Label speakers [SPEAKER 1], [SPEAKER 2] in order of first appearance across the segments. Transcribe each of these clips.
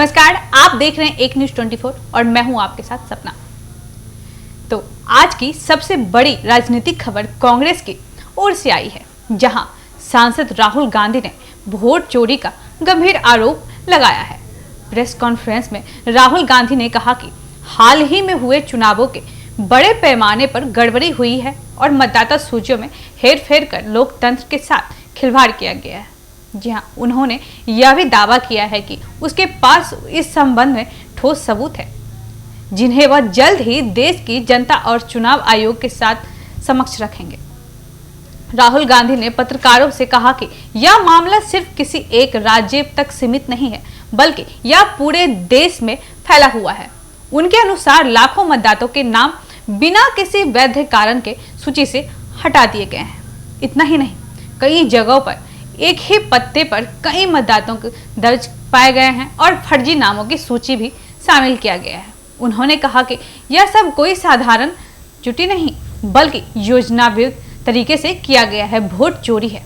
[SPEAKER 1] नमस्कार, आप देख रहे हैं एक न्यूज 24 और मैं हूं आपके साथ सपना। तो आज की सबसे बड़ी राजनीतिक खबर कांग्रेस की ओर से आई है, जहां सांसद राहुल गांधी ने वोट चोरी का गंभीर आरोप लगाया है। प्रेस कॉन्फ्रेंस में राहुल गांधी ने कहा कि हाल ही में हुए चुनावों के बड़े पैमाने पर गड़बड़ी हुई है और मतदाता सूचियों में हेरफेर कर लोकतंत्र के साथ खिलवाड़ किया गया है। जी हाँ, उन्होंने यह भी दावा किया है कि उसके पास इस संबंध में ठोस सबूत है, जिन्हें वह जल्द ही देश की जनता और चुनाव आयोग के साथ समक्ष रखेंगे। राहुल गांधी ने पत्रकारों से कहा कि यह मामला सिर्फ किसी एक राज्य तक सीमित नहीं है, बल्कि यह पूरे देश में फैला हुआ है। उनके अनुसार लाखों मतदाताओं के नाम बिना किसी वैध कारण के सूची से हटा दिए गए हैं। इतना ही नहीं, कई जगहों पर एक ही पत्ते पर कई मतदाताओं के दर्ज पाए गए हैं और फर्जी नामों की सूची भी शामिल किया गया है। उन्होंने कहा कि यह सब कोई साधारण त्रुटि नहीं, बल्कि योजनाबद्ध तरीके से किया गया है वोट चोरी है।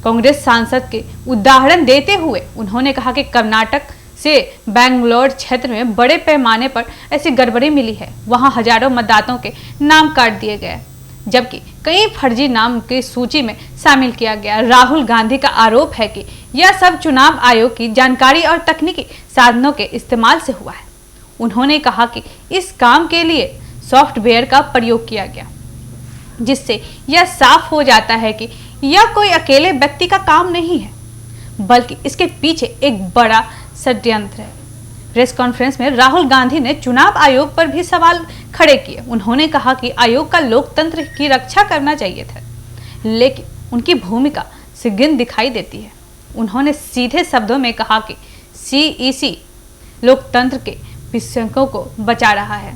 [SPEAKER 1] कांग्रेस सांसद के उदाहरण देते हुए उन्होंने कहा कि कर्नाटक से बेंगलोर क्षेत्र में बड़े पैमाने पर ऐसी गड़बड़ी मिली है। वहां हजारों मतदाताओं के नाम काट दिए गए, जबकि कई फर्जी नाम की सूची में शामिल किया गया। राहुल गांधी का आरोप है कि यह सब चुनाव आयोग की जानकारी और तकनीकी साधनों के इस्तेमाल से हुआ है। उन्होंने कहा कि इस काम के लिए सॉफ्टवेयर का प्रयोग किया गया, जिससे यह साफ हो जाता है कि यह कोई अकेले व्यक्ति का काम नहीं है, बल्कि इसके पीछे एक बड़ा षड्यंत्र है। प्रेस कॉन्फ्रेंस में राहुल गांधी ने चुनाव आयोग पर भी सवाल खड़े किए। उन्होंने कहा कि आयोग का लोकतंत्र की रक्षा करना चाहिए था, लेकिन उनकी भूमिका संगीन दिखाई देती है। उन्होंने सीधे शब्दों में कहा कि सीईसी लोकतंत्र के विषयों को बचा रहा है।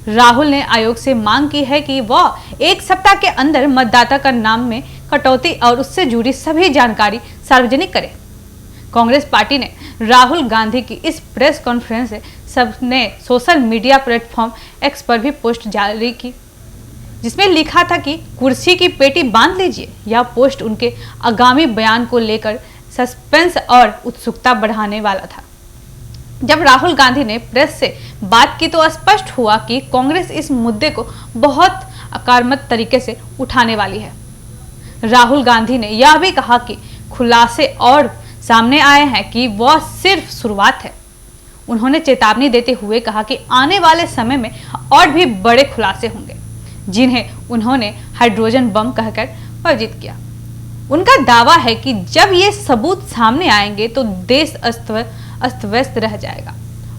[SPEAKER 1] राहुल ने आयोग से मांग की है कि वह एक सप्ताह के अंदर मतदाता का नाम में कटौती और उससे जुड़ी सभी जानकारी सार्वजनिक करे। कांग्रेस पार्टी ने राहुल गांधी की इस प्रेस कॉन्फ्रेंस से सबने सोशल मीडिया प्लेटफॉर्म एक्स पर भी पोस्ट जारी की, जिसमें लिखा था कि कुर्सी की पेटी बांध लीजिए। यह पोस्ट उनके आगामी बयान को लेकर सस्पेंस और उत्सुकता बढ़ाने वाला था। जब राहुल गांधी ने प्रेस से बात की तो स्पष्ट हुआ कि कांग्रेस इस मुद्दे को बहुत आक्रामक तरीके से उठाने वाली है। राहुल गांधी ने यह भी कहा कि खुलासे और सामने आए हैं कि वह सिर्फ शुरुआत है। उन्होंने चेतावनी देते हुए कहा कि आने वाले समय में और भी बड़े खुलासे होंगे, जिन्हें उन्होंने हाइड्रोजन बम कहकर वर्जित किया। उनका दावा है कि जब ये सबूत सामने आएंगे तो देश अस्त व्यस्त रह जाएगा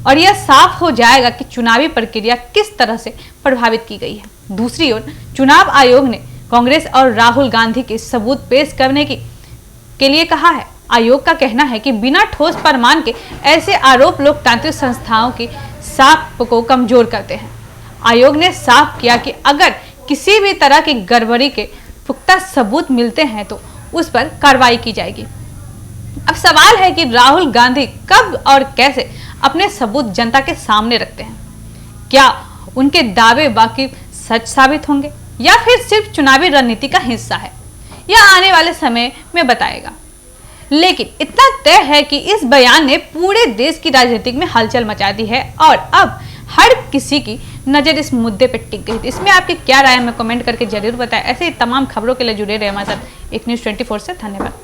[SPEAKER 1] और यह साफ हो जाएगा कि चुनावी प्रक्रिया किस तरह से प्रभावित की गई है। दूसरी ओर चुनाव आयोग ने कांग्रेस और राहुल गांधी के सबूत पेश करने के लिए कहा है। आयोग का कहना है कि बिना ठोस प्रमाण के ऐसे आरोप लोकतांत्रिक संस्थाओं की साख को कमजोर करते हैं। आयोग ने साफ किया कि अगर किसी भी तरह की गड़बड़ी के पुख्ता सबूत मिलते हैं तो उस पर कार्रवाई की जाएगी। अब सवाल है कि राहुल गांधी कब और कैसे अपने सबूत जनता के सामने रखते हैं। क्या उनके दावे वाकई सच साबित होंगे या फिर सिर्फ चुनावी रणनीति का हिस्सा है? यह आने वाले समय में बताएगा। लेकिन इतना तय है कि इस बयान ने पूरे देश की राजनीति में हलचल मचा दी है और अब हर किसी की नजर इस मुद्दे पर टिक गई। इसमें आपकी क्या राय है, मैं कमेंट करके जरूर बताएं। ऐसे ही तमाम खबरों के लिए जुड़े रहे हमारे साथ एक न्यूज 24 से। धन्यवाद।